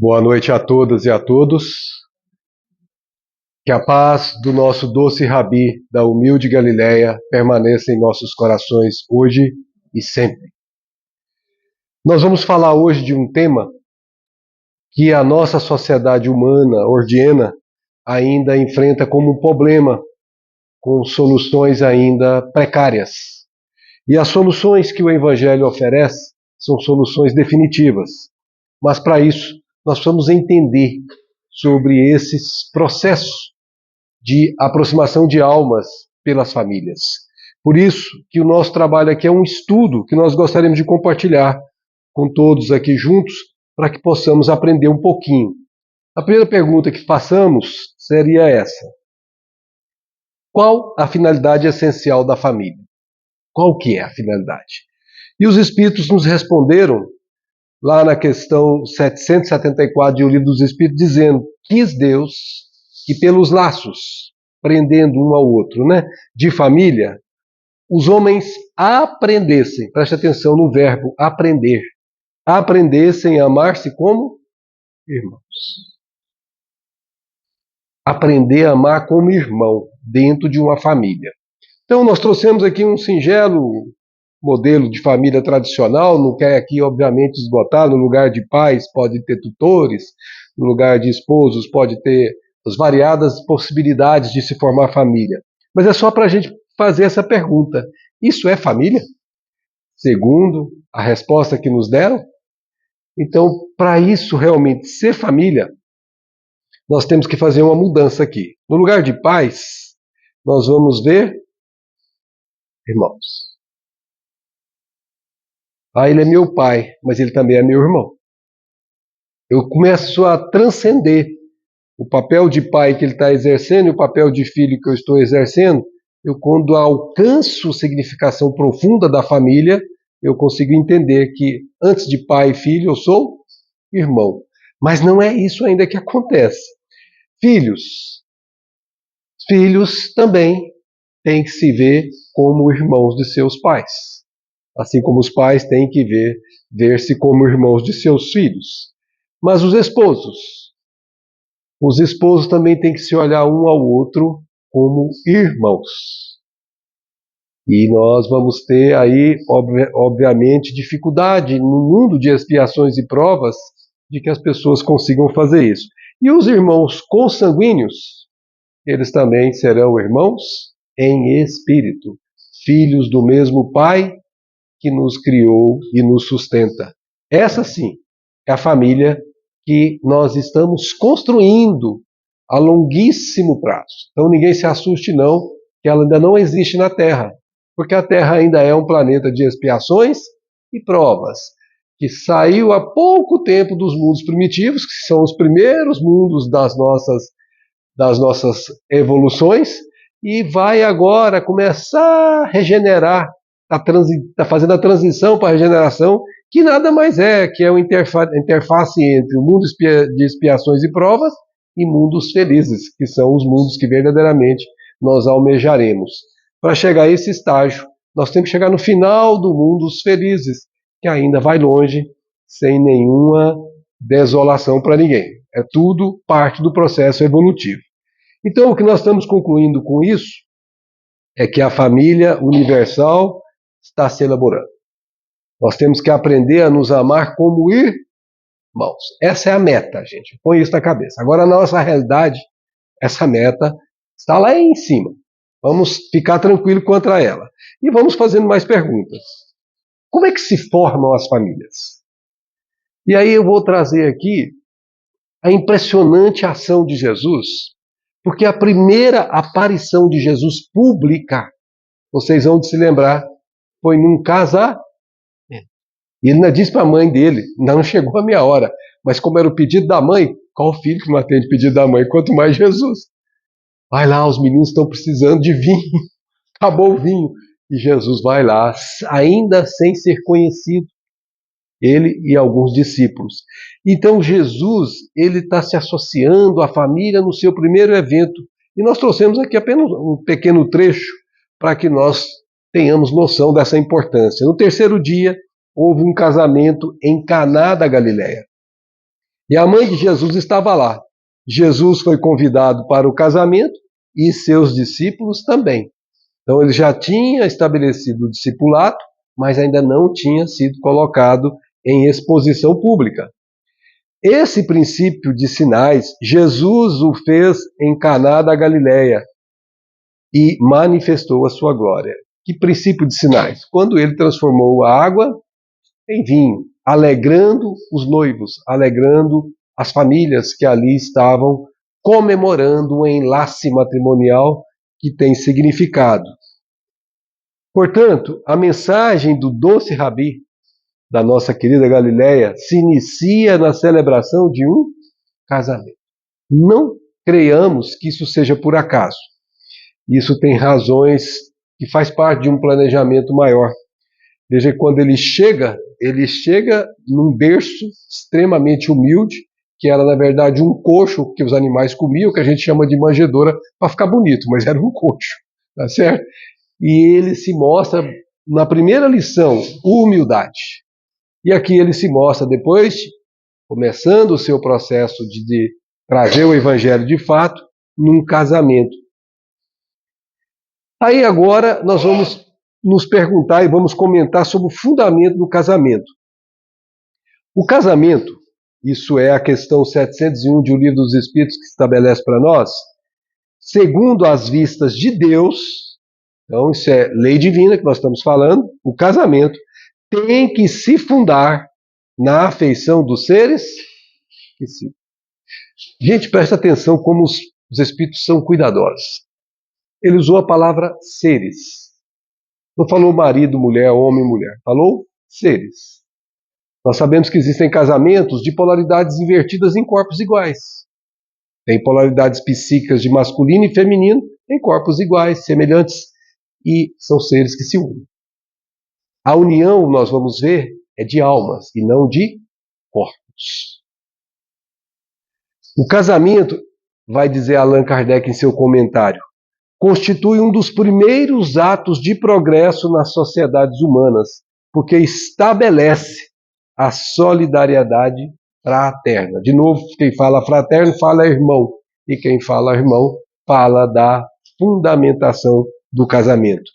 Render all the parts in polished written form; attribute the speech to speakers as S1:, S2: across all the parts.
S1: Boa noite a todas e a todos. Que a paz do nosso doce Rabi, da humilde Galileia, permaneça em nossos corações hoje e sempre. Nós vamos falar hoje de um tema que a nossa sociedade humana, ordiana, ainda enfrenta como um problema, com soluções ainda precárias. E as soluções que o Evangelho oferece são soluções definitivas. Mas para isso, nós precisamos entender sobre esses processos de aproximação de almas pelas famílias. Por isso que o nosso trabalho aqui é um estudo que nós gostaríamos de compartilhar com todos aqui juntos, para que possamos aprender um pouquinho. A primeira pergunta que façamos seria essa: qual a finalidade essencial da família? Qual que é a finalidade? E os Espíritos nos responderam lá na questão 774 de O Livro dos Espíritos, dizendo: quis Deus que pelos laços, prendendo um ao outro, de família, os homens aprendessem, preste atenção no verbo aprender, aprendessem a amar-se como irmãos. Aprender a amar como irmão dentro de uma família. Então nós trouxemos aqui um singelo modelo de família tradicional, não quer aqui obviamente esgotar. No lugar de pais pode ter tutores, no lugar de esposos pode ter as variadas possibilidades de se formar família. Mas é só para a gente fazer essa pergunta: isso é família? Segundo a resposta que nos deram? Então, para isso realmente ser família, nós temos que fazer uma mudança aqui. No lugar de pais, nós vamos ver irmãos. Ele é meu pai, mas ele também é meu irmão. Eu começo a transcender o papel de pai que ele está exercendo e o papel de filho que eu estou exercendo. Quando alcanço a significação profunda da família, eu consigo entender que antes de pai e filho eu sou irmão. Mas não é isso ainda que acontece. Filhos também têm que se ver como irmãos de seus pais. Assim como os pais têm que ver-se como irmãos de seus filhos. Mas os esposos também têm que se olhar um ao outro como irmãos. E nós vamos ter aí, obviamente, dificuldade no mundo de expiações e provas de que as pessoas consigam fazer isso. E os irmãos consanguíneos, eles também serão irmãos em espírito, filhos do mesmo Pai que nos criou e nos sustenta. Essa sim é a família que nós estamos construindo a longuíssimo prazo. Então ninguém se assuste não, que ela ainda não existe na Terra, porque a Terra ainda é um planeta de expiações e provas, que saiu há pouco tempo dos mundos primitivos, que são os primeiros mundos das nossas evoluções, e vai agora começar a regenerar, está fazendo a transição para a regeneração, que nada mais é que a interface entre o mundo de expiações e provas e mundos felizes, que são os mundos que verdadeiramente nós almejaremos. Para chegar a esse estágio, nós temos que chegar no final do mundo dos felizes, que ainda vai longe, sem nenhuma desolação para ninguém. É tudo parte do processo evolutivo. Então, o que nós estamos concluindo com isso é que a família universal está se elaborando. Nós temos que aprender a nos amar como irmãos. Essa é a meta, gente. Põe isso na cabeça. Agora, na nossa realidade, essa meta está lá em cima. Vamos ficar tranquilo quanto a ela. E vamos fazendo mais perguntas. Como é que se formam as famílias? E aí eu vou trazer aqui a impressionante ação de Jesus, porque a primeira aparição de Jesus pública, vocês vão se lembrar, foi num casamento. E ele ainda disse para a mãe dele: não chegou a minha hora. Mas como era o pedido da mãe, qual filho que não atende o pedido da mãe? Quanto mais Jesus. Vai lá, os meninos estão precisando de vinho. Acabou o vinho. E Jesus vai lá, ainda sem ser conhecido, ele e alguns discípulos. Então Jesus, ele está se associando à família no seu primeiro evento. E nós trouxemos aqui apenas um pequeno trecho para que nós tenhamos noção dessa importância. No terceiro dia, houve um casamento em Caná da Galileia. E a mãe de Jesus estava lá. Jesus foi convidado para o casamento e seus discípulos também. Então ele já tinha estabelecido o discipulado, mas ainda não tinha sido colocado em exposição pública. Esse princípio de sinais, Jesus o fez em Caná da Galileia e manifestou a sua glória. Que princípio de sinais? Quando ele transformou a água em vinho, alegrando os noivos, alegrando as famílias que ali estavam comemorando um enlace matrimonial que tem significado. Portanto, a mensagem do doce Rabi, da nossa querida Galileia, se inicia na celebração de um casamento. Não creiamos que isso seja por acaso. Isso tem razões que faz parte de um planejamento maior. Veja que quando ele chega num berço extremamente humilde, que era na verdade um coxo que os animais comiam, que a gente chama de manjedoura para ficar bonito, mas era um coxo, tá certo? E ele se mostra na primeira lição, humildade. E aqui ele se mostra depois, começando o seu processo de trazer o evangelho de fato, num casamento. Aí agora nós vamos nos perguntar e vamos comentar sobre o fundamento do casamento. O casamento, isso é a questão 701 de O Livro dos Espíritos que estabelece para nós, segundo as vistas de Deus, então isso é lei divina que nós estamos falando, o casamento tem que se fundar na afeição dos seres que se... Gente, presta atenção como os espíritos são cuidadosos. Ele usou a palavra seres. Não falou marido, mulher, homem, mulher. Falou seres. Nós sabemos que existem casamentos de polaridades invertidas em corpos iguais. Tem polaridades psíquicas de masculino e feminino em corpos iguais, semelhantes, e são seres que se unem. A união, nós vamos ver, é de almas e não de corpos. O casamento, vai dizer Allan Kardec em seu comentário, constitui um dos primeiros atos de progresso nas sociedades humanas, porque estabelece a solidariedade fraterna. De novo, quem fala fraterno fala irmão, e quem fala irmão fala da fundamentação do casamento.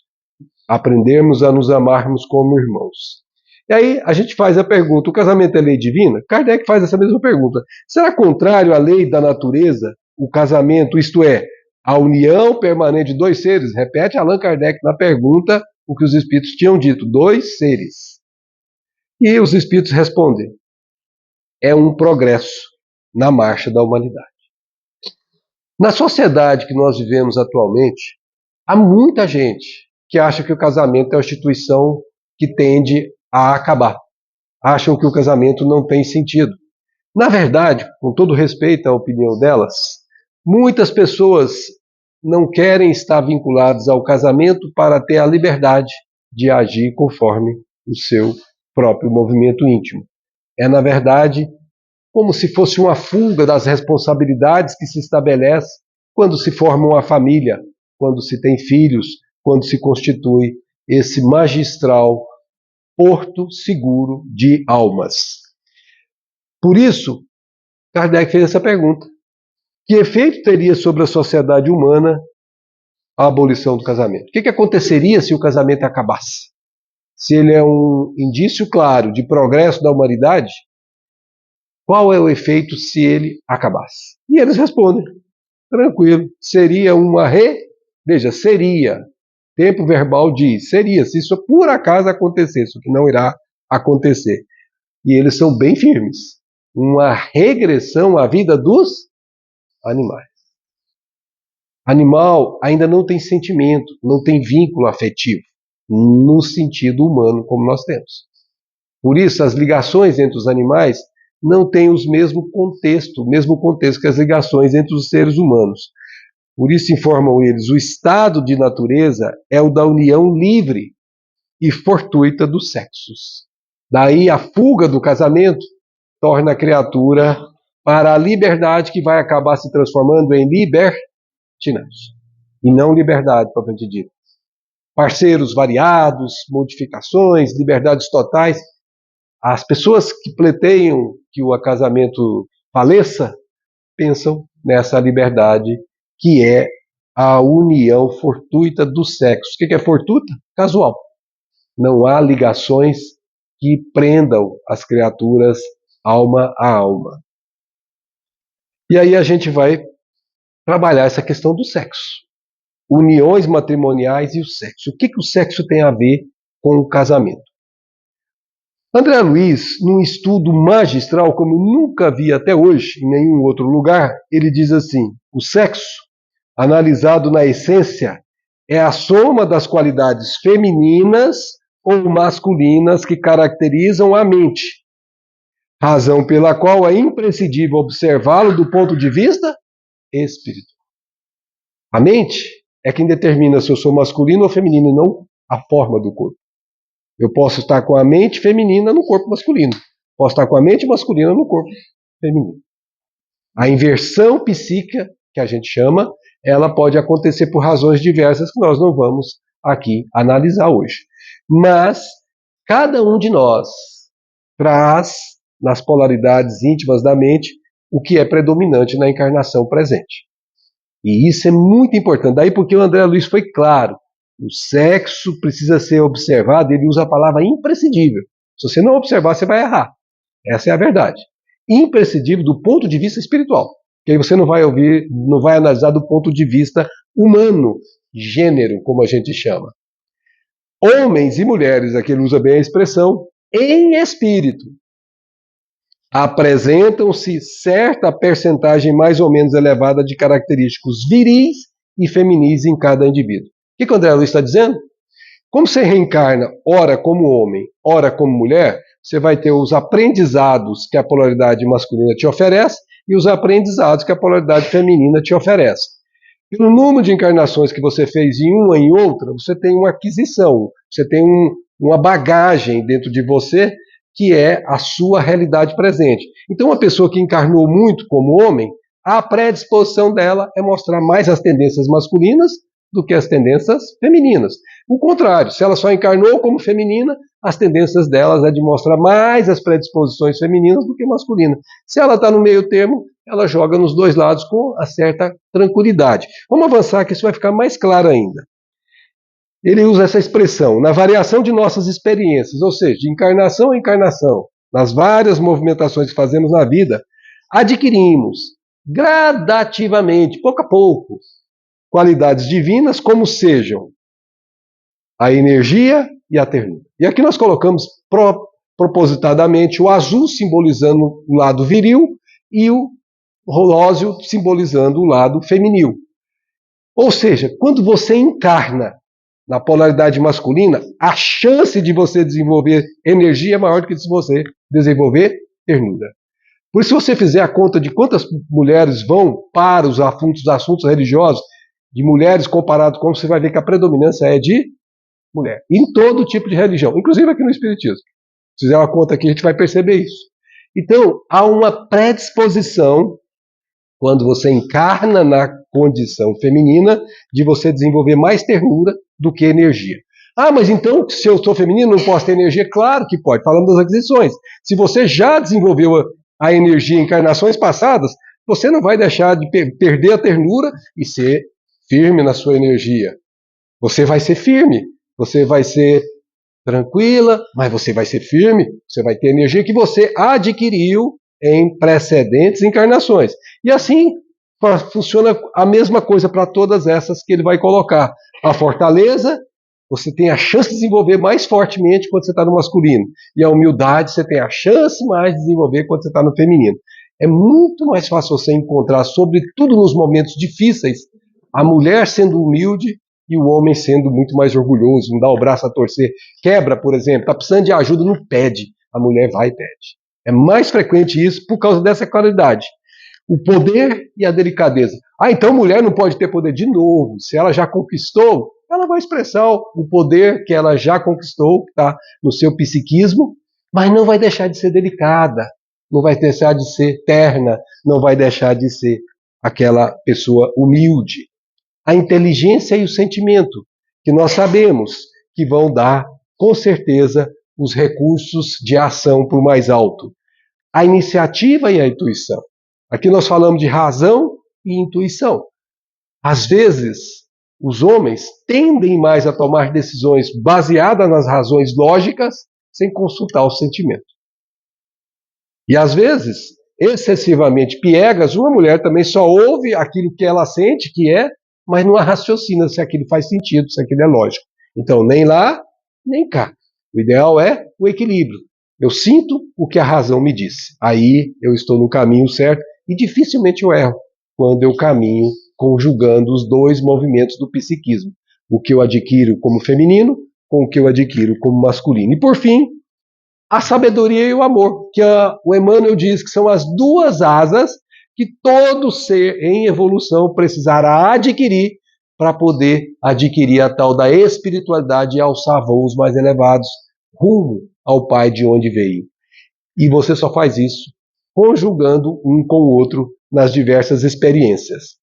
S1: Aprendermos a nos amarmos como irmãos. E aí a gente faz a pergunta, o casamento é lei divina? Kardec faz essa mesma pergunta. Será contrário à lei da natureza o casamento, isto é, a união permanente de dois seres? Repete Allan Kardec na pergunta o que os espíritos tinham dito, dois seres. E os espíritos respondem, é um progresso na marcha da humanidade. Na sociedade que nós vivemos atualmente, há muita gente que acha que o casamento é uma instituição que tende a acabar. Acham que o casamento não tem sentido. Na verdade, com todo respeito à opinião delas, muitas pessoas não querem estar vinculadas ao casamento para ter a liberdade de agir conforme o seu próprio movimento íntimo. É, na verdade, como se fosse uma fuga das responsabilidades que se estabelece quando se forma uma família, quando se tem filhos, quando se constitui esse magistral porto seguro de almas. Por isso, Kardec fez essa pergunta. Que efeito teria sobre a sociedade humana a abolição do casamento? O que aconteceria se o casamento acabasse? Se ele é um indício claro de progresso da humanidade, qual é o efeito se ele acabasse? E eles respondem, tranquilo, seria uma Veja, seria. Tempo verbal diz, seria, se isso por acaso acontecesse, o que não irá acontecer. E eles são bem firmes. Uma regressão à vida dos animais. Animal ainda não tem sentimento, não tem vínculo afetivo, no sentido humano como nós temos. Por isso, as ligações entre os animais não têm o mesmo contexto que as ligações entre os seres humanos. Por isso, informam eles, o estado de natureza é o da união livre e fortuita dos sexos. Daí a fuga do casamento torna a criatura para a liberdade que vai acabar se transformando em libertinagem. E não liberdade, propriamente dita. Parceiros variados, modificações, liberdades totais. As pessoas que pleteiam que o casamento faleça, pensam nessa liberdade que é a união fortuita do sexo. O que é fortuita? Casual. Não há ligações que prendam as criaturas alma a alma. E aí a gente vai trabalhar essa questão do sexo. Uniões matrimoniais e o sexo. O que o sexo tem a ver com o casamento? André Luiz, num estudo magistral, como nunca vi até hoje em nenhum outro lugar, ele diz assim: o sexo, analisado na essência, é a soma das qualidades femininas ou masculinas que caracterizam a mente, razão pela qual é imprescindível observá-lo do ponto de vista espiritual. A mente é quem determina se eu sou masculino ou feminino, e não a forma do corpo. Eu posso estar com a mente feminina no corpo masculino. Posso estar com a mente masculina no corpo feminino. A inversão psíquica, que a gente chama, ela pode acontecer por razões diversas que nós não vamos aqui analisar hoje. Mas cada um de nós traz nas polaridades íntimas da mente o que é predominante na encarnação presente. E isso é muito importante. Daí porque o André Luiz foi claro. O sexo precisa ser observado, ele usa a palavra imprescindível. Se você não observar, você vai errar. Essa é a verdade. Imprescindível do ponto de vista espiritual. Que aí você não vai ouvir, não vai analisar do ponto de vista humano, gênero, como a gente chama. Homens e mulheres, aqui ele usa bem a expressão, em espírito, apresentam-se certa percentagem mais ou menos elevada de característicos viris e feminis em cada indivíduo. O que o André Luiz está dizendo? Como você reencarna, ora como homem, ora como mulher, você vai ter os aprendizados que a polaridade masculina te oferece e os aprendizados que a polaridade feminina te oferece. Pelo número de encarnações que você fez em uma e em outra, você tem uma aquisição, você tem uma bagagem dentro de você que é a sua realidade presente. Então, uma pessoa que encarnou muito como homem, a predisposição dela é mostrar mais as tendências masculinas do que as tendências femininas. O contrário, se ela só encarnou como feminina, as tendências delas é de mostrar mais as predisposições femininas do que masculinas. Se ela está no meio termo, ela joga nos dois lados com uma certa tranquilidade. Vamos avançar que isso vai ficar mais claro ainda. Ele usa essa expressão, na variação de nossas experiências, ou seja, de encarnação a encarnação, nas várias movimentações que fazemos na vida, adquirimos gradativamente, pouco a pouco, qualidades divinas, como sejam a energia e a ternura. E aqui nós colocamos propositadamente o azul simbolizando o lado viril e o róseo simbolizando o lado feminil. Ou seja, quando você encarna na polaridade masculina, a chance de você desenvolver energia é maior do que se você desenvolver ternura. Por isso, se você fizer a conta de quantas mulheres vão para os assuntos religiosos, de mulheres comparado com, você vai ver que a predominância é de mulher. Em todo tipo de religião, inclusive aqui no Espiritismo. Se fizer uma conta aqui, a gente vai perceber isso. Então, há uma predisposição, quando você encarna na condição feminina, de você desenvolver mais ternura do que energia. Ah, mas então, se eu sou feminino, não posso ter energia? Claro que pode, falando das aquisições. Se você já desenvolveu a energia em encarnações passadas, você não vai deixar de perder a ternura e ser firme na sua energia. Você vai ser firme, você vai ser tranquila, mas você vai ser firme, você vai ter energia que você adquiriu em precedentes encarnações. E assim funciona a mesma coisa para todas essas que ele vai colocar. A fortaleza, você tem a chance de desenvolver mais fortemente quando você está no masculino. E a humildade, você tem a chance mais de desenvolver quando você está no feminino. É muito mais fácil você encontrar, sobretudo nos momentos difíceis, a mulher sendo humilde e o homem sendo muito mais orgulhoso, não dá o braço a torcer. Quebra, por exemplo, está precisando de ajuda, não pede. A mulher vai e pede. É mais frequente isso por causa dessa qualidade. O poder e a delicadeza. Ah, então mulher não pode ter poder de novo. Se ela já conquistou, ela vai expressar o poder que ela já conquistou, que está no seu psiquismo, mas não vai deixar de ser delicada, não vai deixar de ser terna, não vai deixar de ser aquela pessoa humilde. A inteligência e o sentimento, que nós sabemos que vão dar, com certeza, os recursos de ação para o mais alto. A iniciativa e a intuição. Aqui nós falamos de razão e intuição. Às vezes, os homens tendem mais a tomar decisões baseadas nas razões lógicas, sem consultar o sentimento. E às vezes, excessivamente piegas, uma mulher também só ouve aquilo que ela sente que é, mas não raciocina se aquilo faz sentido, se aquilo é lógico. Então, nem lá, nem cá. O ideal é o equilíbrio. Eu sinto o que a razão me diz. Aí eu estou no caminho certo e dificilmente eu erro quando eu caminho conjugando os dois movimentos do psiquismo. O que eu adquiro como feminino com o que eu adquiro como masculino. E por fim, a sabedoria e o amor, que o Emmanuel diz que são as duas asas que todo ser em evolução precisará adquirir para poder adquirir a tal da espiritualidade e alçar voos mais elevados rumo ao Pai de onde veio. E você só faz isso conjugando um com o outro nas diversas experiências.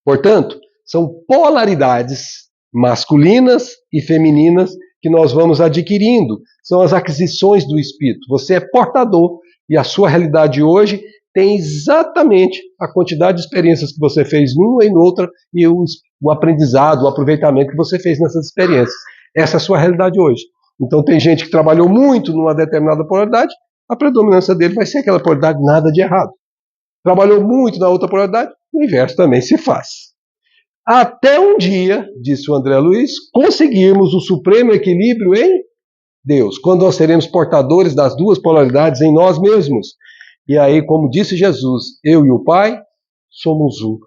S1: Portanto, são polaridades masculinas e femininas que nós vamos adquirindo. São as aquisições do espírito. Você é portador e a sua realidade hoje tem exatamente a quantidade de experiências que você fez numa e noutra e o aprendizado, o aproveitamento que você fez nessas experiências. Essa é a sua realidade hoje. Então tem gente que trabalhou muito numa determinada polaridade, a predominância dele vai ser aquela polaridade, nada de errado. Trabalhou muito na outra polaridade, o inverso também se faz. Até um dia, disse o André Luiz, conseguirmos o supremo equilíbrio em Deus, quando nós seremos portadores das duas polaridades em nós mesmos. E aí, como disse Jesus, eu e o Pai somos um.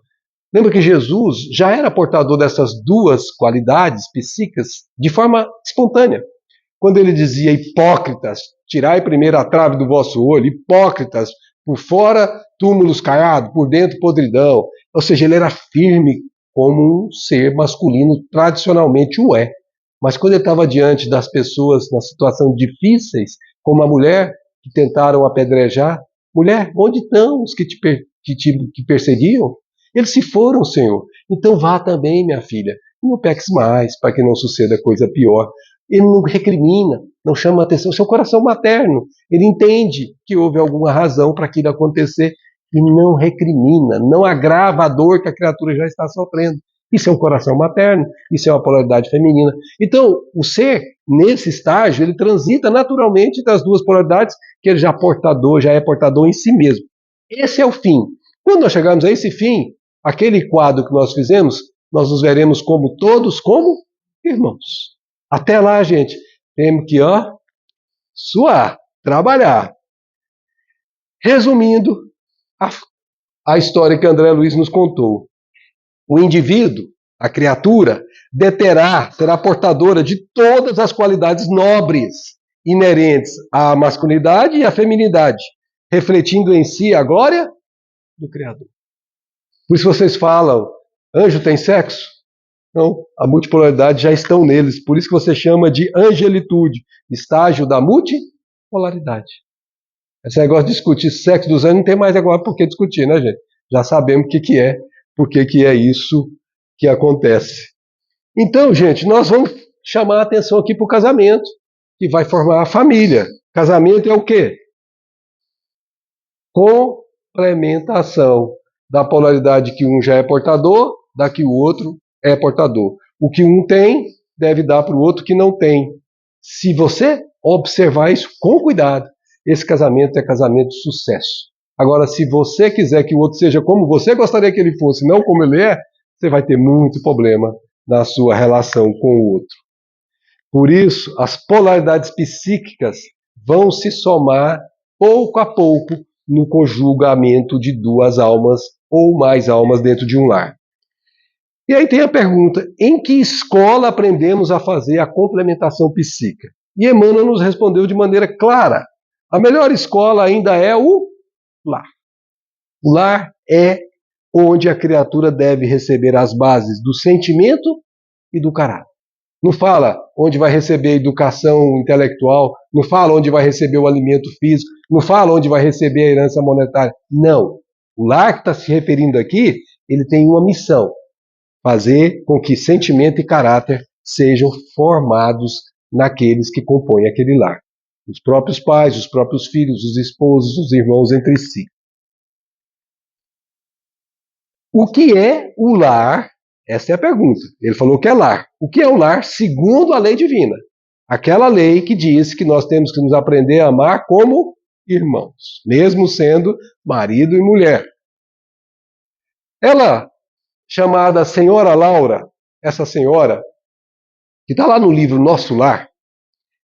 S1: Lembra que Jesus já era portador dessas duas qualidades psíquicas de forma espontânea. Quando ele dizia, hipócritas, tirai primeiro a trave do vosso olho, hipócritas, por fora túmulos caiados, por dentro podridão. Ou seja, ele era firme como um ser masculino tradicionalmente o é. Mas quando ele estava diante das pessoas na situação difíceis, como a mulher que tentaram apedrejar, mulher, onde estão os que te perseguiam? Eles se foram, Senhor. Então vá também, minha filha. Não peques mais, para que não suceda coisa pior. Ele não recrimina, não chama atenção. Seu coração materno, ele entende que houve alguma razão para aquilo acontecer e não recrimina, não agrava a dor que a criatura já está sofrendo. Isso é um coração materno, isso é uma polaridade feminina. Então, o ser, nesse estágio, ele transita naturalmente das duas polaridades, que ele já é portador em si mesmo. Esse é o fim. Quando nós chegarmos a esse fim, aquele quadro que nós fizemos, nós nos veremos como todos, como irmãos. Até lá, gente, temos que, suar, trabalhar. Resumindo a história que André Luiz nos contou. O indivíduo, a criatura, será portadora de todas as qualidades nobres inerentes à masculinidade e à feminidade, refletindo em si a glória do Criador. Por isso vocês falam, anjo tem sexo? Não, a multipolaridade já estão neles, por isso que você chama de angelitude, estágio da multipolaridade. Esse negócio de discutir sexo dos anjos não tem mais agora por que discutir, né, gente? Já sabemos o que é, por que é isso que acontece. Então, gente, nós vamos chamar a atenção aqui para o casamento, que vai formar a família. Casamento é o quê? Complementação da polaridade que um já é portador, da que o outro é portador. O que um tem, deve dar para o outro que não tem. Se você observar isso com cuidado, esse casamento é casamento de sucesso. Agora, se você quiser que o outro seja como você gostaria que ele fosse, não como ele é, você vai ter muito problema na sua relação com o outro. Por isso, as polaridades psíquicas vão se somar pouco a pouco no conjugamento de duas almas ou mais almas dentro de um lar. E aí tem a pergunta, em que escola aprendemos a fazer a complementação psíquica? E Emmanuel nos respondeu de maneira clara, a melhor escola ainda é o lar. O lar é onde a criatura deve receber as bases do sentimento e do caráter. Não fala onde vai receber educação intelectual, não fala onde vai receber o alimento físico, não fala onde vai receber a herança monetária. Não. O lar que está se referindo aqui, ele tem uma missão, fazer com que sentimento e caráter sejam formados naqueles que compõem aquele lar. Os próprios pais, os próprios filhos, os esposos, os irmãos entre si. O que é o lar? Essa é a pergunta. Ele falou que é lar. O que é o lar segundo a lei divina? Aquela lei que diz que nós temos que nos aprender a amar como irmãos, mesmo sendo marido e mulher. Ela, chamada Senhora Laura, essa senhora, que está lá no livro Nosso Lar,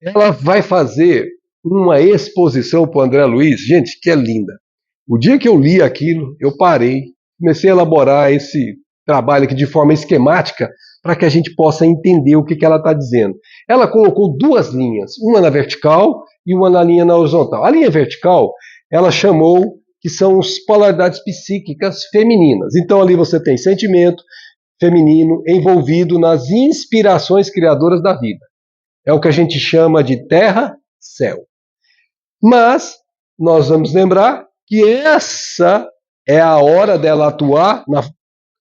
S1: ela vai fazer uma exposição para o André Luiz, gente, que é linda. O dia que eu li aquilo, eu parei, comecei a elaborar esse trabalho aqui de forma esquemática para que a gente possa entender o que ela está dizendo. Ela colocou duas linhas, uma na vertical e uma na linha na horizontal. A linha vertical, ela chamou que são as polaridades psíquicas femininas. Então ali você tem sentimento feminino envolvido nas inspirações criadoras da vida. É o que a gente chama de terra-céu. Mas nós vamos lembrar que essa é a hora dela atuar na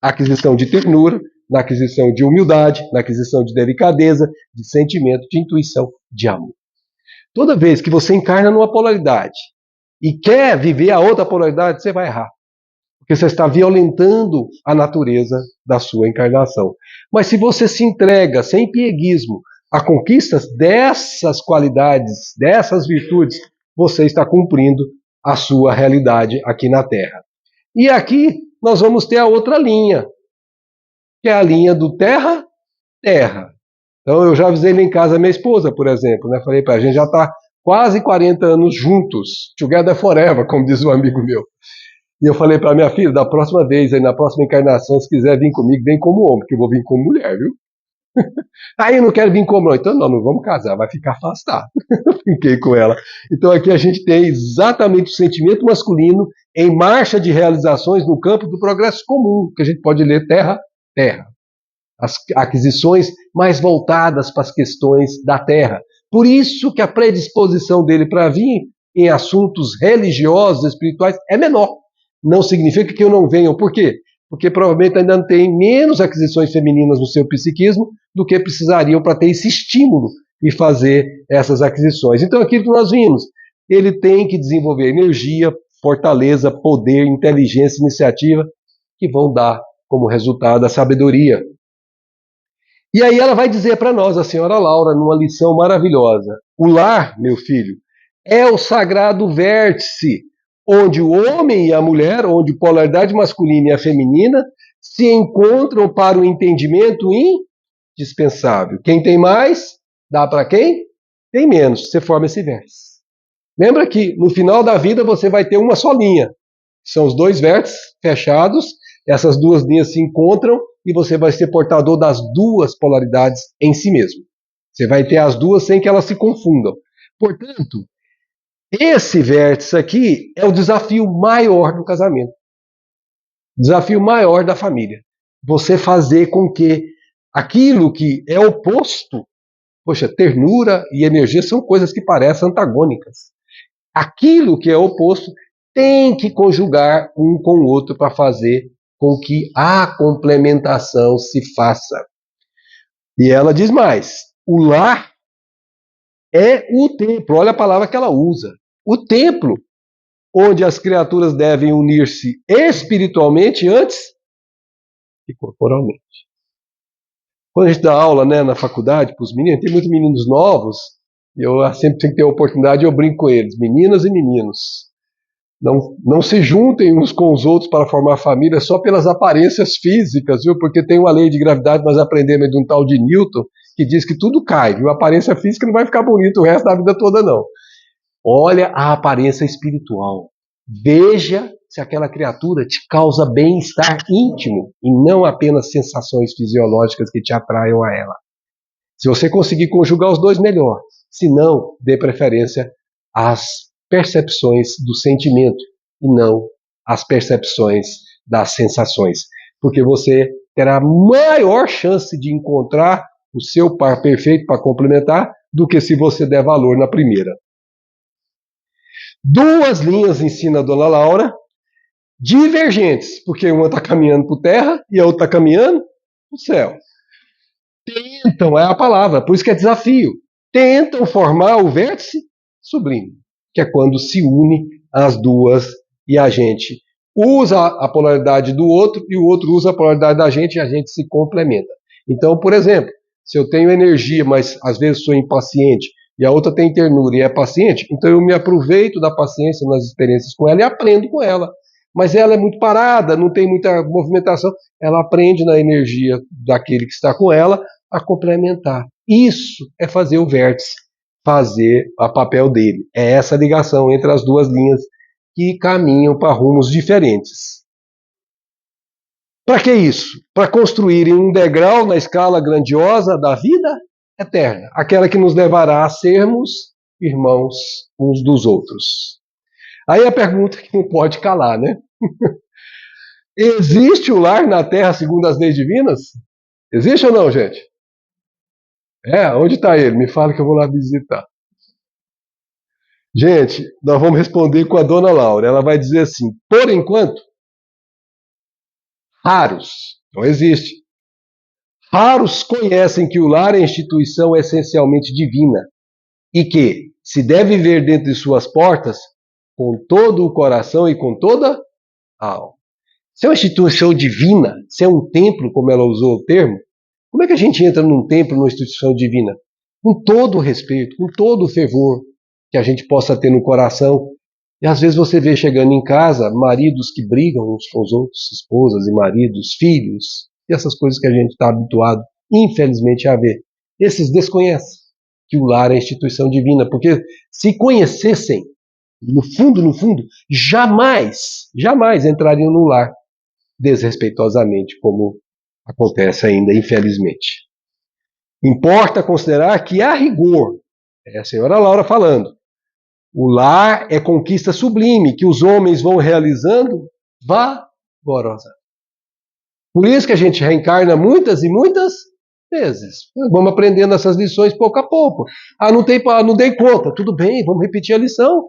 S1: aquisição de ternura, na aquisição de humildade, na aquisição de delicadeza, de sentimento, de intuição, de amor. Toda vez que você encarna numa polaridade e quer viver a outra polaridade, você vai errar. Porque você está violentando a natureza da sua encarnação. Mas se você se entrega sem pieguismo a conquistas dessas qualidades, dessas virtudes, você está cumprindo a sua realidade aqui na Terra. E aqui nós vamos ter a outra linha, que é a linha do terra-terra. Então eu já avisei lá em casa a minha esposa, por exemplo, né? Falei para a gente já está quase 40 anos juntos, together forever, como diz um amigo meu. E eu falei para minha filha, da próxima vez, aí na próxima encarnação, se quiser vir comigo, vem como homem, porque eu vou vir como mulher, viu? Aí eu não quero vir como não. Então não vamos casar, vai ficar afastado. Fiquei com ela. Então aqui a gente tem exatamente o sentimento masculino em marcha de realizações no campo do progresso comum, que a gente pode ler terra. As aquisições mais voltadas para as questões da terra. Por isso que a predisposição dele para vir em assuntos religiosos, espirituais, é menor. Não significa que eu não venha. Por quê? Porque provavelmente ainda tem menos aquisições femininas no seu psiquismo do que precisariam para ter esse estímulo e fazer essas aquisições. Então, aquilo que nós vimos, ele tem que desenvolver energia, fortaleza, poder, inteligência, iniciativa, que vão dar como resultado a sabedoria. E aí ela vai dizer para nós, a senhora Laura, numa lição maravilhosa: o lar, meu filho, é o sagrado vértice onde o homem e a mulher, onde a polaridade masculina e a feminina se encontram para o entendimento indispensável. Quem tem mais, dá para quem tem menos. Você forma esse vértice. Lembra que no final da vida você vai ter uma só linha. São os dois vértices fechados, essas duas linhas se encontram e você vai ser portador das duas polaridades em si mesmo. Você vai ter as duas sem que elas se confundam. Portanto, esse vértice aqui é o desafio maior do casamento. Desafio maior da família. Você fazer com que aquilo que é oposto, poxa, ternura e energia são coisas que parecem antagônicas. Aquilo que é oposto tem que conjugar um com o outro para fazer com que a complementação se faça. E ela diz mais: o lar é o templo. Olha a palavra que ela usa. O templo, onde as criaturas devem unir-se espiritualmente antes e corporalmente. Quando a gente dá aula, né, na faculdade para os meninos, tem muitos meninos novos, e eu sempre tenho que ter a oportunidade, eu brinco com eles, meninas e meninos. Não se juntem uns com os outros para formar família só pelas aparências físicas, viu? Porque tem uma lei de gravidade, nós aprendemos de um tal de Newton, que diz que tudo cai, viu? A aparência física não vai ficar bonita o resto da vida toda, não. Olha a aparência espiritual. Veja se aquela criatura te causa bem-estar íntimo e não apenas sensações fisiológicas que te atraiam a ela. Se você conseguir conjugar os dois, melhor. Se não, dê preferência às percepções do sentimento e não às percepções das sensações. Porque você terá maior chance de encontrar o seu par perfeito para complementar do que se você der valor na primeira. Duas linhas ensina a dona Laura, divergentes, porque uma está caminhando para a terra e a outra está caminhando para o céu. Tentam, é a palavra, por isso que é desafio. Tentam formar o vértice sublime, que é quando se une as duas e a gente usa a polaridade do outro e o outro usa a polaridade da gente e a gente se complementa. Então, por exemplo, se eu tenho energia, mas às vezes sou impaciente, e a outra tem ternura e é paciente, então eu me aproveito da paciência nas experiências com ela e aprendo com ela. Mas ela é muito parada, não tem muita movimentação, ela aprende na energia daquele que está com ela a complementar. Isso é fazer o vértice, fazer o papel dele. É essa ligação entre as duas linhas que caminham para rumos diferentes. Para que isso? Para construírem um degrau na escala grandiosa da vida eterna, aquela que nos levará a sermos irmãos uns dos outros. Aí a pergunta que não pode calar, né? Existe o lar na Terra segundo as leis divinas? Existe ou não, gente? Onde está ele? Me fala que eu vou lá visitar. Gente, nós vamos responder com a dona Laura. Ela vai dizer assim: por enquanto, raros, não existe. Raros conhecem que o lar é instituição essencialmente divina e que se deve viver dentro de suas portas com todo o coração e com toda a alma. Se é uma instituição divina, se é um templo, como ela usou o termo, como é que a gente entra num templo, numa instituição divina? Com todo o respeito, com todo o fervor que a gente possa ter no coração. E às vezes você vê chegando em casa maridos que brigam uns com os outros, esposas e maridos, filhos, e essas coisas que a gente está habituado, infelizmente, a ver. Esses desconhecem que o lar é instituição divina, porque se conhecessem, no fundo, jamais entrariam no lar desrespeitosamente, como acontece ainda, infelizmente. Importa considerar que, a rigor, é a senhora Laura falando, o lar é conquista sublime que os homens vão realizando vagarosamente. Por isso que a gente reencarna muitas e muitas vezes. Vamos aprendendo essas lições pouco a pouco. Não dei conta. Tudo bem, vamos repetir a lição.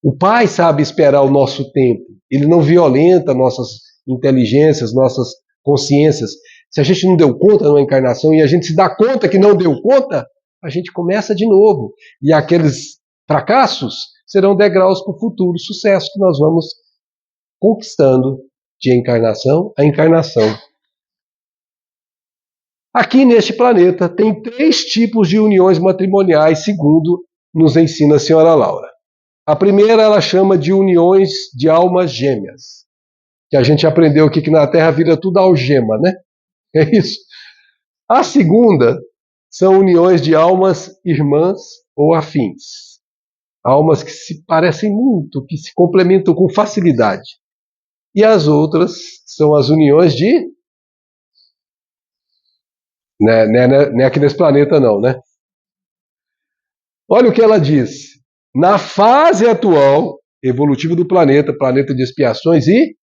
S1: O Pai sabe esperar o nosso tempo. Ele não violenta nossas inteligências, nossas consciências. Se a gente não deu conta numa encarnação e a gente se dá conta que não deu conta, a gente começa de novo. E aqueles fracassos serão degraus para o futuro sucesso que nós vamos conquistando de encarnação a encarnação. Aqui neste planeta tem 3 tipos de uniões matrimoniais, segundo nos ensina a senhora Laura. A primeira ela chama de uniões de almas gêmeas, que a gente aprendeu aqui que na Terra vira tudo algema, né? É isso. A segunda são uniões de almas irmãs ou afins. Almas que se parecem muito, que se complementam com facilidade. E as outras são as uniões de... Não é aqui nesse planeta não, né? Olha o que ela diz. Na fase atual, evolutiva do planeta, planeta de expiações e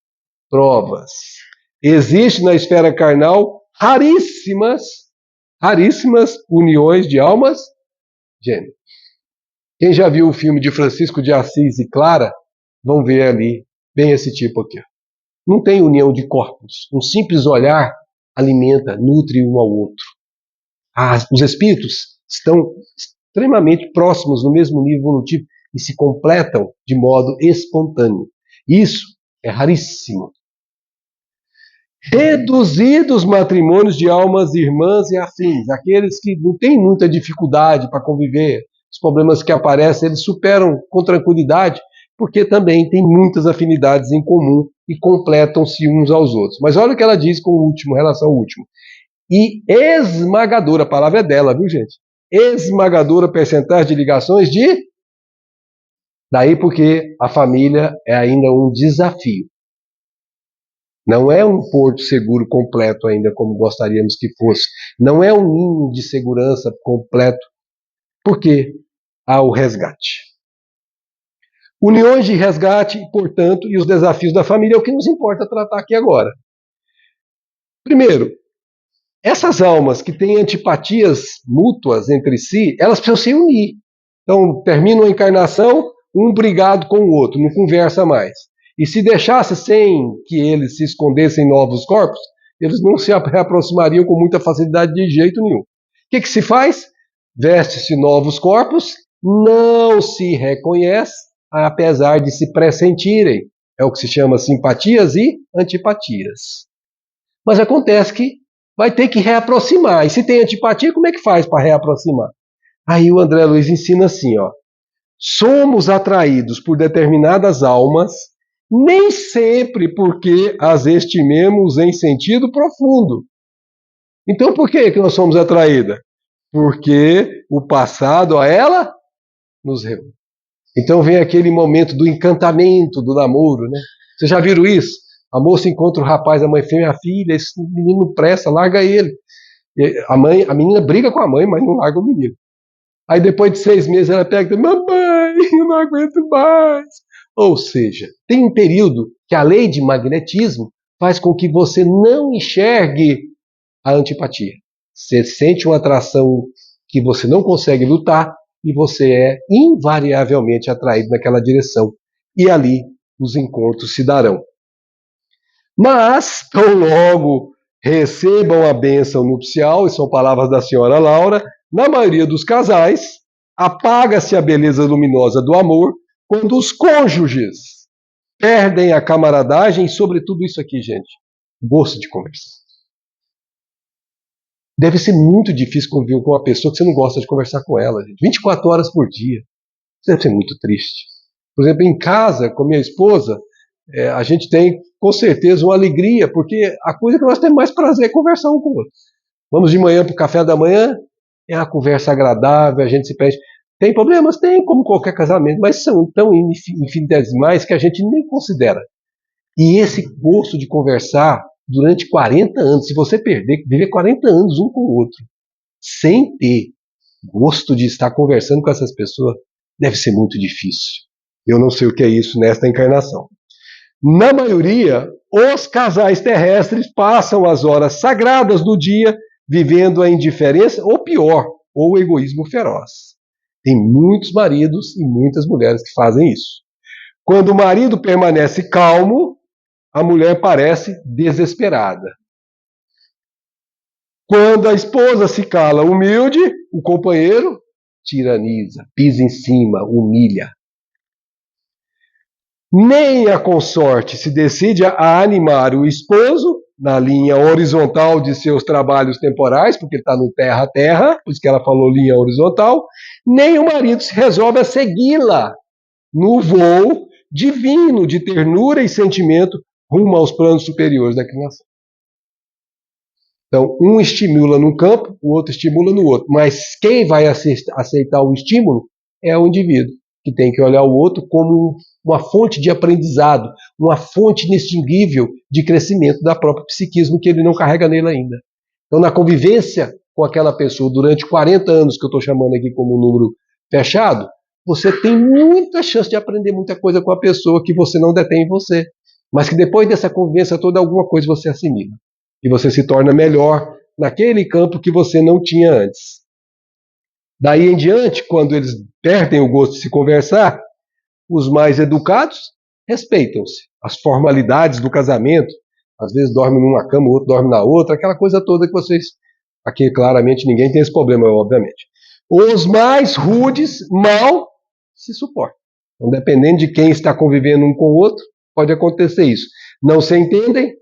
S1: provas, existe na esfera carnal raríssimas uniões de almas gêmeas. Quem já viu o filme de Francisco de Assis e Clara, vão ver ali, bem esse tipo aqui. Não tem união de corpos. Um simples olhar alimenta, nutre um ao outro. Os espíritos estão extremamente próximos no mesmo nível evolutivo e se completam de modo espontâneo. Isso é raríssimo. Reduzidos matrimônios de almas irmãs e afins, aqueles que não têm muita dificuldade para conviver, os problemas que aparecem eles superam com tranquilidade, porque também têm muitas afinidades em comum e completam-se uns aos outros. Mas olha o que ela diz com o último, relação ao último. E esmagadora, a palavra é dela, viu gente? Esmagadora percentagem de ligações de... Daí porque a família é ainda um desafio. Não é um porto seguro completo ainda como gostaríamos que fosse. Não é um ninho de segurança completo. Porque há o resgate. Uniões de resgate, portanto, e os desafios da família é o que nos importa tratar aqui agora. Primeiro, essas almas que têm antipatias mútuas entre si, elas precisam se unir. Então, termina a encarnação, um brigado com o outro, não conversa mais. E se deixasse sem que eles se escondessem em novos corpos, eles não se reaproximariam com muita facilidade de jeito nenhum. O que se faz? Veste-se novos corpos, não se reconhece, apesar de se pressentirem É o que se chama simpatias e antipatias. Mas acontece que vai ter que reaproximar. E se tem antipatia, como é que faz para reaproximar? Aí o André Luiz ensina assim, ó. Somos atraídos por determinadas almas, nem sempre porque as estimemos em sentido profundo. Então por que nós somos atraídas? Porque o passado a ela nos reúne. Então vem aquele momento do encantamento do namoro, né? Vocês já viram isso? A moça encontra o rapaz, a mãe fala, minha filha, esse menino presta, larga ele. A menina briga com a mãe, mas não larga o menino. Aí depois de 6 meses ela pega e diz, mamãe, eu não aguento mais. Ou seja, tem um período que a lei de magnetismo faz com que você não enxergue a antipatia. Você sente uma atração que você não consegue lutar e você é invariavelmente atraído naquela direção. E ali os encontros se darão. Mas, tão logo recebam a bênção nupcial, e são palavras da senhora Laura, na maioria dos casais, apaga-se a beleza luminosa do amor quando os cônjuges perdem a camaradagem, sobretudo isso aqui, gente, gosto de conversa. Deve ser muito difícil conviver com uma pessoa que você não gosta de conversar com ela, gente. 24 horas por dia. Isso deve ser muito triste. Por exemplo, em casa, com minha esposa, a gente tem, com certeza, uma alegria, porque a coisa que nós temos mais prazer é conversar um com o outro. Vamos de manhã para o café da manhã, é uma conversa agradável, a gente se pede. Tem problemas? Tem, como qualquer casamento, mas são tão infinitesimais que a gente nem considera. E esse gosto de conversar durante 40 anos, se você perder, viver 40 anos um com o outro, sem ter gosto de estar conversando com essas pessoas, deve ser muito difícil. Eu não sei o que é isso nesta encarnação. Na maioria, os casais terrestres passam as horas sagradas do dia vivendo a indiferença, ou pior, o egoísmo feroz. Tem muitos maridos e muitas mulheres que fazem isso. Quando o marido permanece calmo, a mulher parece desesperada. Quando a esposa se cala humilde, o companheiro tiraniza, pisa em cima, humilha. Nem a consorte se decide a animar o esposo na linha horizontal de seus trabalhos temporais, porque ele está no terra a terra, por isso que ela falou linha horizontal, nem o marido se resolve a segui-la no voo divino de ternura e sentimento rumo aos planos superiores da criação. Então, um estimula num campo, o outro estimula no outro. Mas quem vai aceitar o estímulo é o indivíduo, que tem que olhar o outro como uma fonte de aprendizado, uma fonte inextinguível de crescimento da própria psiquismo que ele não carrega nele ainda. Então, na convivência com aquela pessoa durante 40 anos, que eu estou chamando aqui como um número fechado, você tem muita chance de aprender muita coisa com a pessoa que você não detém em você, mas que depois dessa convivência toda, alguma coisa você assimila. E você se torna melhor naquele campo que você não tinha antes. Daí em diante, quando eles perdem o gosto de se conversar, os mais educados respeitam-se. As formalidades do casamento, às vezes dorme numa cama, o outro dorme na outra, aquela coisa toda que vocês... Aqui claramente ninguém tem esse problema, obviamente. Os mais rudes mal se suportam. Então, dependendo de quem está convivendo um com o outro, pode acontecer isso. Não se entendem,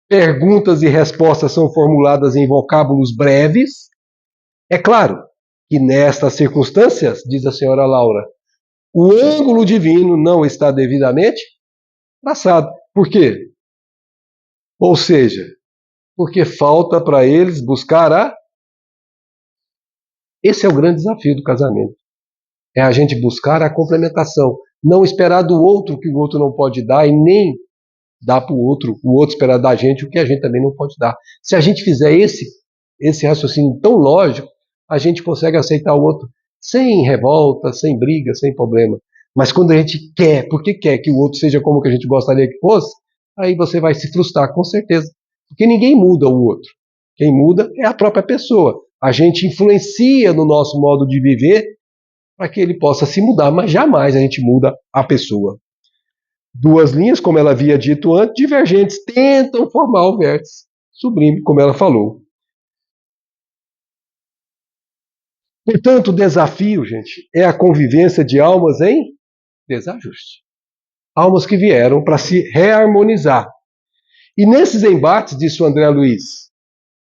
S1: perguntas e respostas são formuladas em vocábulos breves. É claro que nestas circunstâncias, diz a senhora Laura, o ângulo divino não está devidamente traçado. Por quê? Ou seja, porque falta para eles buscar a... Esse é o grande desafio do casamento. É a gente buscar a complementação. Não esperar do outro o que o outro não pode dar e nem dar para o outro esperar da gente o que a gente também não pode dar. Se a gente fizer esse raciocínio tão lógico, a gente consegue aceitar o outro sem revolta, sem briga, sem problema. Mas quando a gente quer, porque quer que o outro seja como que a gente gostaria que fosse, aí você vai se frustrar, com certeza. Porque ninguém muda o outro. Quem muda é a própria pessoa. A gente influencia no nosso modo de viver para que ele possa se mudar, mas jamais a gente muda a pessoa. Duas linhas, como ela havia dito antes, divergentes, tentam formar o vértice sublime, como ela falou. Portanto, o desafio, gente, é a convivência de almas em desajuste. Almas que vieram para se reharmonizar. E nesses embates, disse o André Luiz,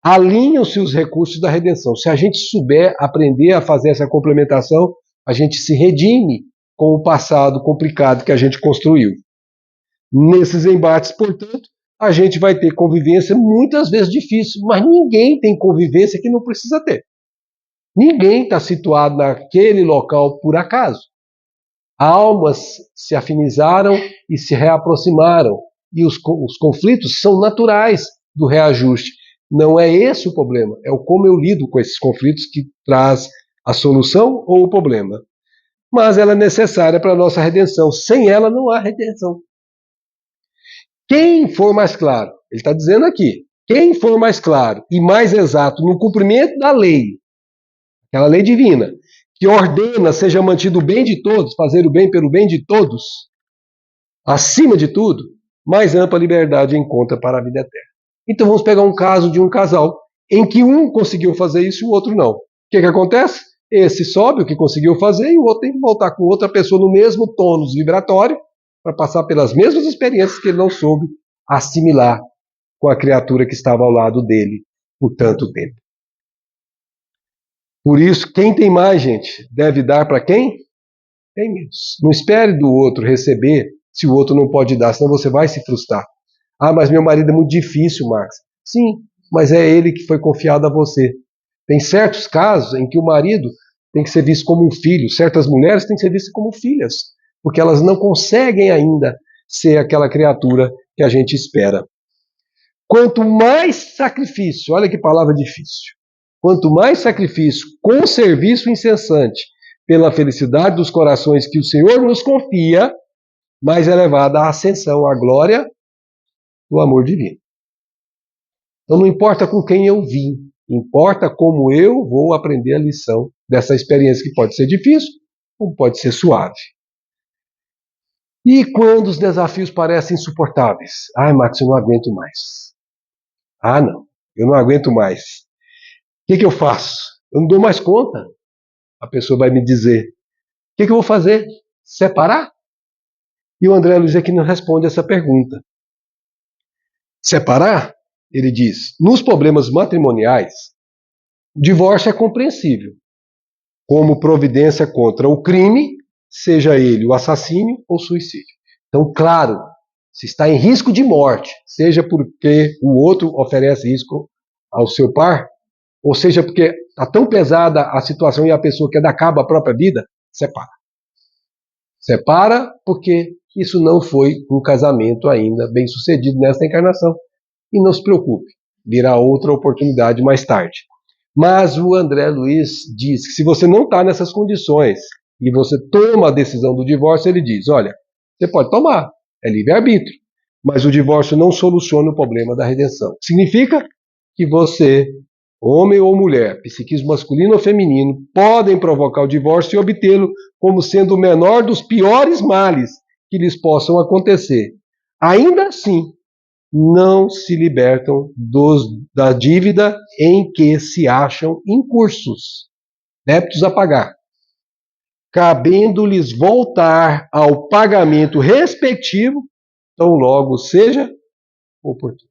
S1: alinham-se os recursos da redenção. Se a gente souber aprender a fazer essa complementação, a gente se redime com o passado complicado que a gente construiu. Nesses embates, portanto, a gente vai ter convivência muitas vezes difícil, mas ninguém tem convivência que não precisa ter. Ninguém está situado naquele local por acaso. Almas se afinizaram e se reaproximaram, e os conflitos são naturais do reajuste. Não é esse o problema, é o como eu lido com esses conflitos que traz a solução ou o problema. Mas ela é necessária para a nossa redenção. Sem ela não há redenção. Quem for mais claro, ele está dizendo aqui, quem for mais claro e mais exato no cumprimento da lei, aquela lei divina, que ordena seja mantido o bem de todos, fazer o bem pelo bem de todos, acima de tudo, mais ampla liberdade encontra para a vida eterna. Então vamos pegar um caso de um casal em que um conseguiu fazer isso e o outro não. O que acontece? Esse sobe o que conseguiu fazer e o outro tem que voltar com outra pessoa no mesmo tônus vibratório para passar pelas mesmas experiências que ele não soube assimilar com a criatura que estava ao lado dele por tanto tempo. Por isso, quem tem mais, gente, deve dar para quem tem menos. Não espere do outro receber se o outro não pode dar, senão você vai se frustrar. Ah, mas meu marido é muito difícil, Max. Sim, mas é ele que foi confiado a você. Tem certos casos em que o marido tem que ser visto como um filho, certas mulheres têm que ser vistas como filhas, porque elas não conseguem ainda ser aquela criatura que a gente espera. Quanto mais sacrifício, olha que palavra difícil, quanto mais sacrifício com serviço incessante pela felicidade dos corações que o Senhor nos confia, mais elevada a ascensão, a glória do amor divino. Então não importa com quem eu vim, importa como eu vou aprender a lição dessa experiência que pode ser difícil ou pode ser suave. E quando os desafios parecem insuportáveis? Ai, Max, eu não aguento mais. Ah, não, eu não aguento mais. O que eu faço? Eu não dou mais conta. A pessoa vai me dizer. O que eu vou fazer? Separar? E o André Luiz aqui não responde essa pergunta. Separar? Ele diz, nos problemas matrimoniais, o divórcio é compreensível, como providência contra o crime, seja ele o assassínio ou suicídio. Então, claro, se está em risco de morte, seja porque o outro oferece risco ao seu par, ou seja porque está tão pesada a situação e a pessoa quer dar cabo à própria vida, separa. Separa porque isso não foi um casamento ainda bem sucedido nesta encarnação. E não se preocupe, virá outra oportunidade mais tarde. Mas o André Luiz diz que se você não está nessas condições e você toma a decisão do divórcio, ele diz, olha, você pode tomar, é livre-arbítrio, mas o divórcio não soluciona o problema da redenção. Significa que você, homem ou mulher, psiquismo masculino ou feminino, podem provocar o divórcio e obtê-lo como sendo o menor dos piores males que lhes possam acontecer. Ainda assim, não se libertam da dívida em que se acham incursos, débitos a pagar, cabendo-lhes voltar ao pagamento respectivo, tão logo seja oportuno.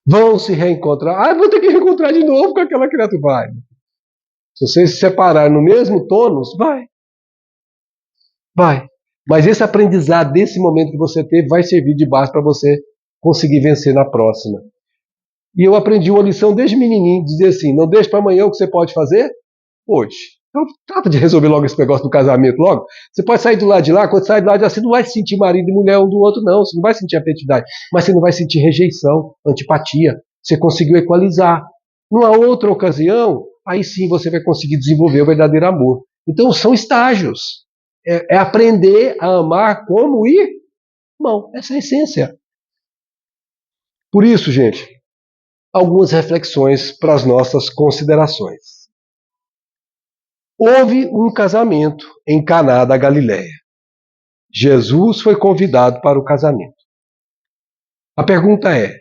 S1: Vão se reencontrar. Ah, vou ter que reencontrar de novo com aquela criatura. Vai. Se vocês se separarem no mesmo tônus, vai. Vai. Mas esse aprendizado desse momento que você teve vai servir de base para você conseguir vencer na próxima. E eu aprendi uma lição desde menininho, dizer assim, não deixe para amanhã o que você pode fazer hoje. Então trata de resolver logo esse negócio do casamento logo. Você pode sair do lado de lá, quando sai do lado de lá, você não vai se sentir marido e mulher um do outro, não. Você não vai sentir afetividade, mas você não vai sentir rejeição, antipatia. Você conseguiu equalizar. Numa outra ocasião, aí sim você vai conseguir desenvolver o verdadeiro amor. Então são estágios. É aprender a amar como irmão. Essa é a essência. Por isso, gente, algumas reflexões para as nossas considerações. Houve um casamento em Caná da Galileia. Jesus foi convidado para o casamento. A pergunta é,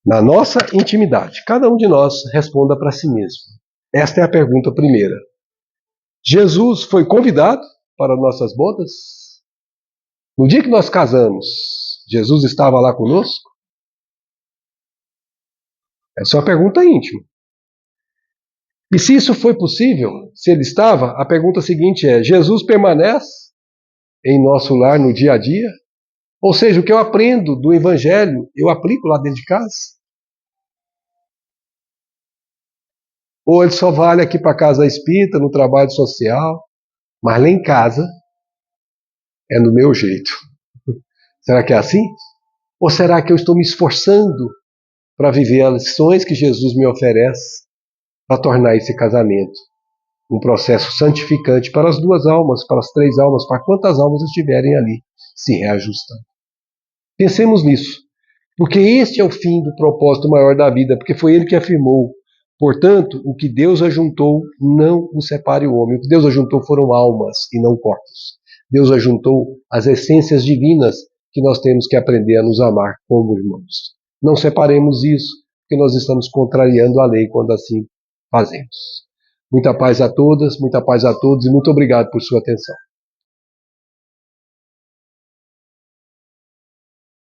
S1: na nossa intimidade, cada um de nós responda para si mesmo. Esta é a pergunta primeira. Jesus foi convidado para nossas bodas? No dia que nós casamos, Jesus estava lá conosco? Essa é uma pergunta íntima. E se isso foi possível, se ele estava, a pergunta seguinte é: Jesus permanece em nosso lar no dia a dia? Ou seja, o que eu aprendo do Evangelho, eu aplico lá dentro de casa? Ou ele só vale aqui para a casa espírita, no trabalho social, mas lá em casa é no meu jeito? Será que é assim? Ou será que eu estou me esforçando para viver as lições que Jesus me oferece para tornar esse casamento um processo santificante para as duas almas, para as três almas, para quantas almas estiverem ali se reajustando? Pensemos nisso, porque este é o fim do propósito maior da vida, porque foi ele que afirmou: portanto, o que Deus ajuntou, não o separe o homem. O que Deus ajuntou foram almas e não corpos. Deus ajuntou as essências divinas que nós temos que aprender a nos amar como irmãos. Não separemos isso, porque nós estamos contrariando a lei quando assim fazemos. Muita paz a todas, muita paz a todos e muito obrigado por sua atenção.